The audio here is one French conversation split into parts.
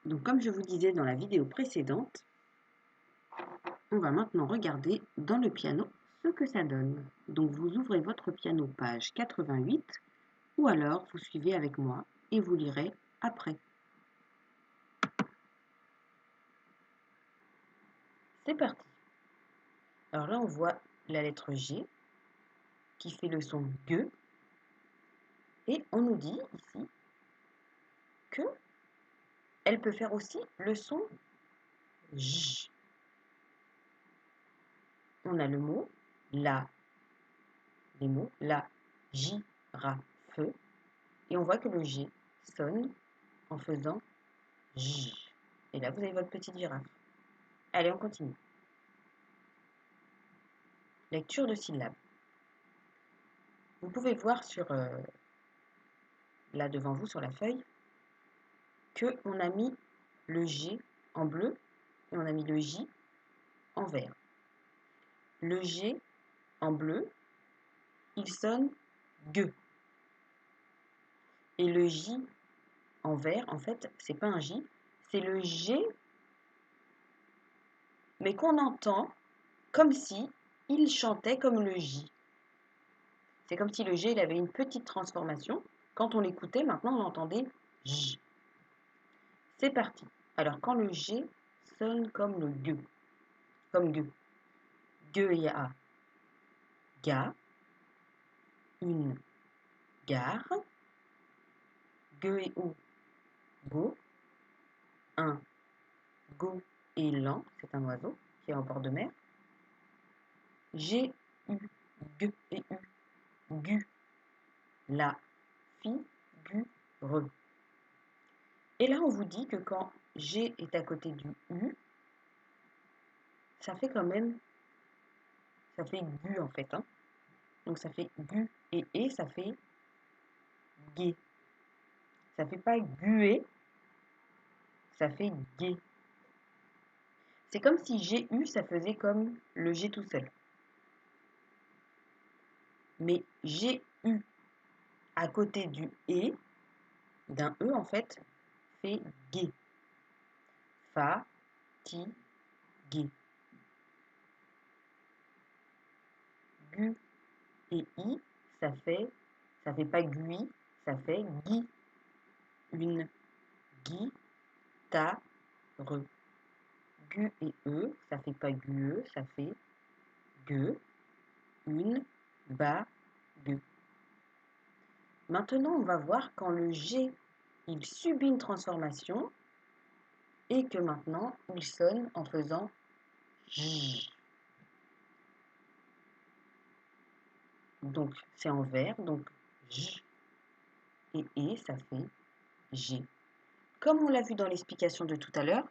Donc comme je vous disais dans la vidéo précédente, on va maintenant regarder dans le piano ce que ça donne. Donc vous ouvrez votre piano page 88 ou alors vous suivez avec moi et vous lirez après. C'est parti. Alors là on voit la lettre G qui fait le son G et on nous dit ici que elle peut faire aussi le son J. On a le mot la, les mots la, girafe et on voit que le G sonne en faisant J. Et là vous avez votre petite girafe. Allez, on continue. Lecture de syllabes. Vous pouvez voir là devant vous sur la feuille qu'on a mis le G en bleu et on a mis le J en vert. Le G en bleu, il sonne G. Et le J en vert, en fait, c'est pas un J, c'est le G, mais qu'on entend comme si il chantait comme le J. C'est comme si le G il avait une petite transformation. Quand on l'écoutait, maintenant on entendait J. C'est parti. Alors quand le G sonne comme le G, comme G, G-A, ga, une gare, G et O, go, un goéland, c'est un oiseau qui est en bord de mer, G, U, G et U, gu, la, figure. Et là on vous dit que quand G est à côté du U, ça fait quand même, ça fait gu en fait, hein. Donc ça fait gu et ça fait gué. Ça fait pas gué, ça fait gué. C'est comme si GU, ça faisait comme le G tout seul. Mais GU à côté du E, d'un E en fait, fait gué. Fa, ti, gué. Gu et I, ça fait pas gui, ça fait gui. Une guitare. Gu et E, ça fait pas gue, ça fait gue. Une bague. Maintenant, on va voir quand le G, il subit une transformation et que maintenant, il sonne en faisant J. Donc, c'est en vert, donc J et ça fait G. Comme on l'a vu dans l'explication de tout à l'heure,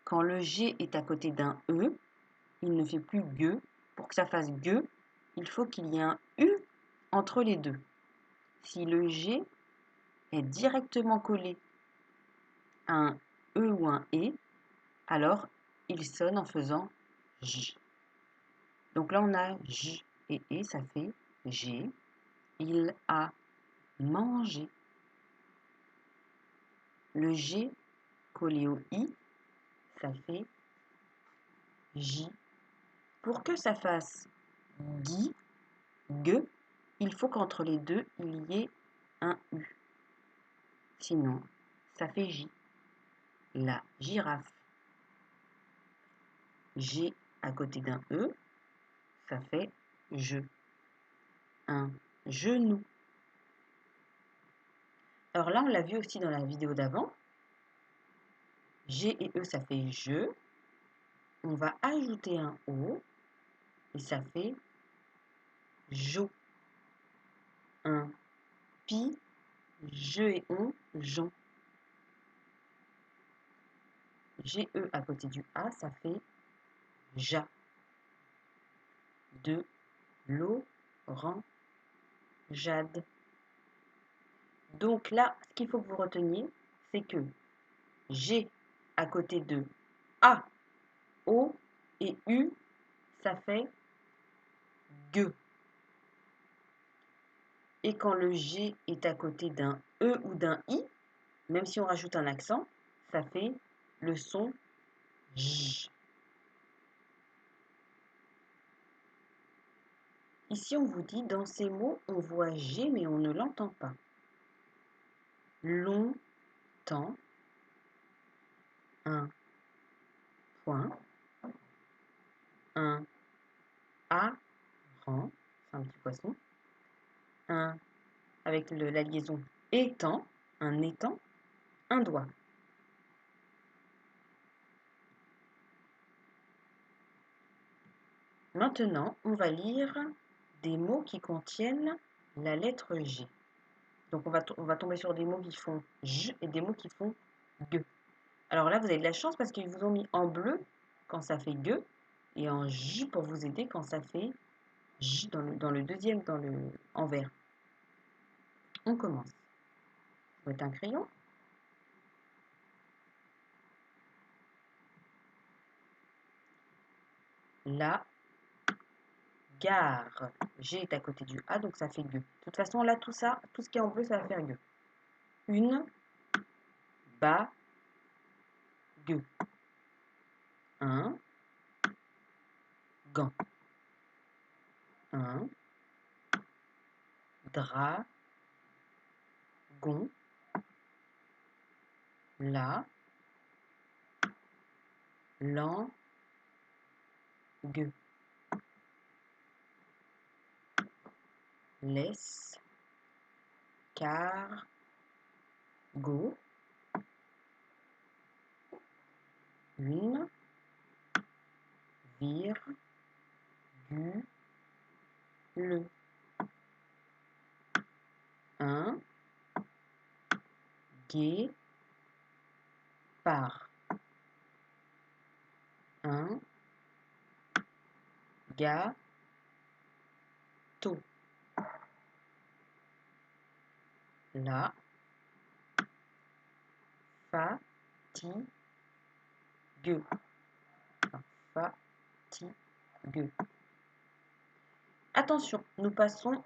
quand le G est à côté d'un E, il ne fait plus gueux. Pour que ça fasse gueux, il faut qu'il y ait un U entre les deux. Si le G est directement collé à un E ou un E, alors il sonne en faisant J. Donc là, on a J et E, ça fait G. Il a mangé. Le G collé au I, ça fait J. Pour que ça fasse Gui, Gue, il faut qu'entre les deux, il y ait un U. Sinon, ça fait J. La girafe. G à côté d'un E, ça fait je. Un genou. Alors là, on l'a vu aussi dans la vidéo d'avant. G et E, ça fait je. On va ajouter un O et ça fait jo. Un pi, je et on, jon. G, E à côté du A, ça fait ja. De l'orangeade. Donc là, ce qu'il faut que vous reteniez, c'est que G à côté de A, O et U, ça fait gue. Et quand le G est à côté d'un E ou d'un I, même si on rajoute un accent, ça fait le son J. Ici, on vous dit, dans ces mots, on voit G, mais on ne l'entend pas. Longtemps, un point, un hareng, c'est un petit poisson, un, avec la liaison étang, un étang, un doigt. Maintenant, on va lire des mots qui contiennent la lettre G. Donc, on va tomber sur des mots qui font J et des mots qui font G. Alors là, vous avez de la chance parce qu'ils vous ont mis en bleu quand ça fait G et en J pour vous aider quand ça fait J dans le deuxième, en vert. On commence. Vous mettez un crayon. La gare. G est à côté du A, donc ça fait G. De toute façon, là, tout ça, tout ce qui est en bleu, ça va faire G. Une bague. Un gant. Un dragon. La langue. L'escargot. Une virgule. Un guépard. Un gâteau. La fatigue. Fatigue. Attention, nous passons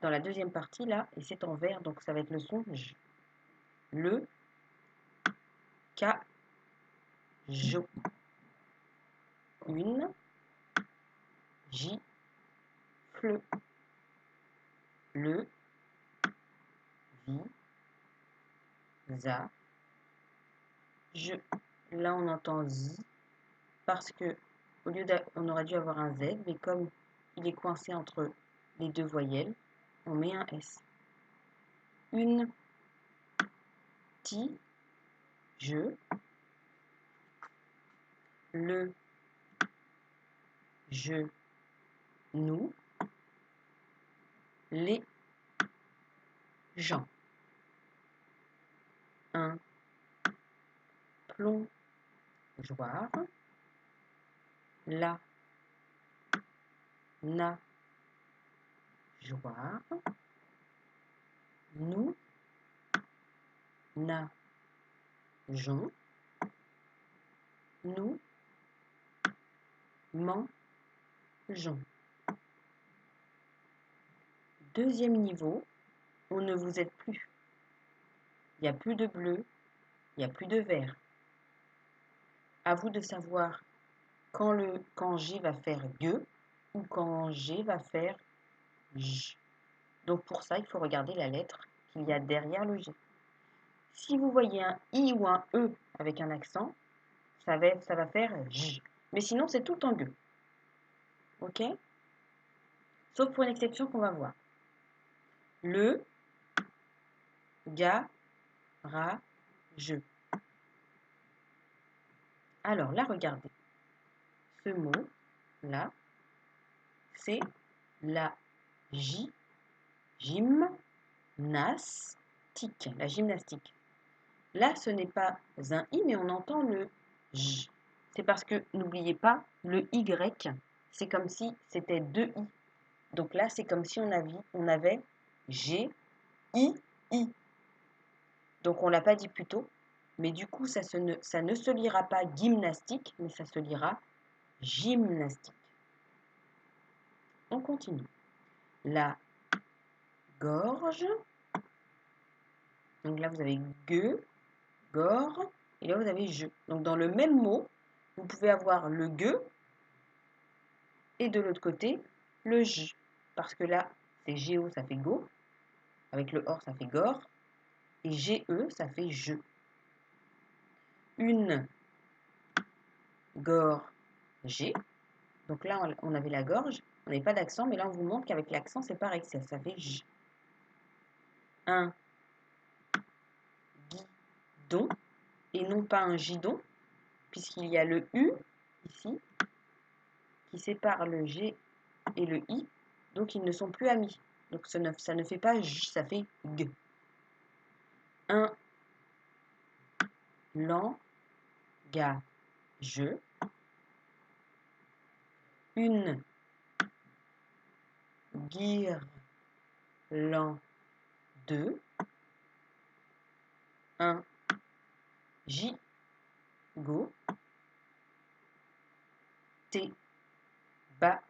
dans la deuxième partie là, et c'est en vert, donc ça va être le son J. Le cajo. Une gifle. Le visage. Là, on entend Z parce que au lieu on aurait dû avoir un Z, mais comme il est coincé entre les deux voyelles, on met un S. Une tige. Le genou. Les gens. Un plongeoir. La nageoire. Nous nageons. Nous mangeons. Deuxième niveau, on ne vous aide plus. Il n'y a plus de bleu, il n'y a plus de vert. À vous de savoir quand G va faire G ou quand G va faire J. Donc pour ça, il faut regarder la lettre qu'il y a derrière le G. Si vous voyez un I ou un E avec un accent, ça va faire J. Mais sinon, c'est tout en G. Ok? Sauf pour une exception qu'on va voir. Le garageux. Alors là, regardez. Ce mot-là, c'est la gymnastique. La gymnastique. Là, ce n'est pas un I, mais on entend le J. C'est parce que, n'oubliez pas, le Y, c'est comme si c'était deux I. Donc là, c'est comme si on avait G, I, I. Donc on ne l'a pas dit plus tôt, mais du coup, ça ne se lira pas gymnastique, mais ça se lira gymnastique. On continue. La gorge. Donc là, vous avez G, gore, et là vous avez je. Donc dans le même mot, vous pouvez avoir le ge et de l'autre côté le j. Parce que là, c'est géo, ça fait go. Avec le or, ça fait gore. Et ge, ça fait je. Une gorgée. Donc là, on avait la gorge. On n'avait pas d'accent, mais là, on vous montre qu'avec l'accent, c'est pareil. Ça fait j. Un guidon. Et non pas un gidon, puisqu'il y a le u ici qui sépare le G et le I, donc ils ne sont plus amis. Donc ça ne fait pas J, ça fait G. Un langage. Une guirlande. Un gigot. T bagage.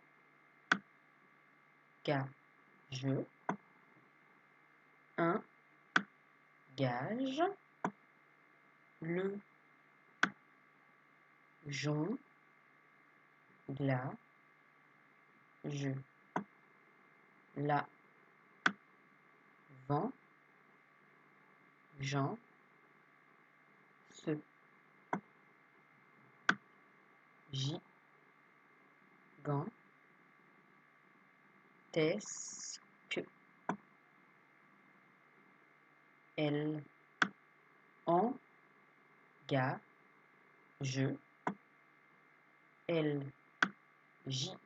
Un gage. Le jonglage. La vent. Jean. Se. Gigantesque. Elle engage. Elle gigote.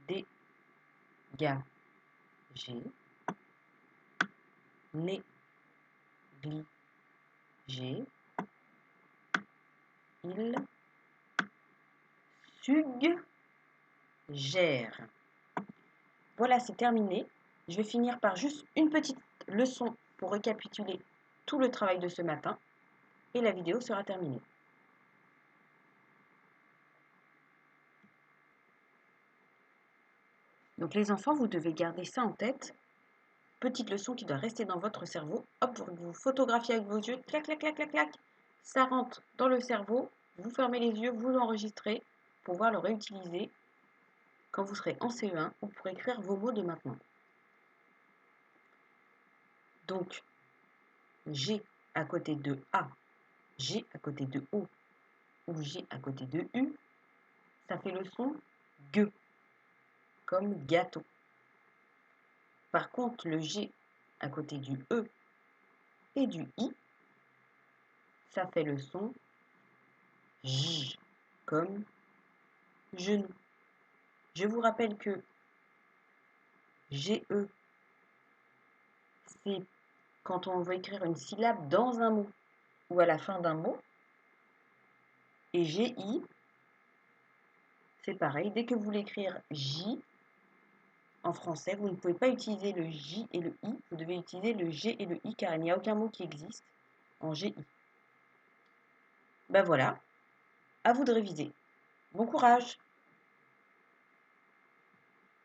Dégager. Négliger. Il suggère. Voilà, c'est terminé. Je vais finir par juste une petite leçon pour récapituler tout le travail de ce matin et la vidéo sera terminée. Donc les enfants, vous devez garder ça en tête. Petite leçon qui doit rester dans votre cerveau. Hop, vous photographiez avec vos yeux. Clac, clac, clac, clac, clac. Ça rentre dans le cerveau. Vous fermez les yeux, vous enregistrez pour pouvoir le réutiliser quand vous serez en CE1 ou pour écrire vos mots de maintenant. Donc, G à côté de A, G à côté de O ou G à côté de U, ça fait le son G, comme gâteau. Par contre, le G à côté du E et du I, ça fait le son J, comme genou. Je vous rappelle que GE, c'est quand on veut écrire une syllabe dans un mot ou à la fin d'un mot. Et GI, c'est pareil. Dès que vous voulez écrire J en français, vous ne pouvez pas utiliser le J et le I. Vous devez utiliser le G et le I car il n'y a aucun mot qui existe en GI. Ben voilà, à vous de réviser. Bon courage!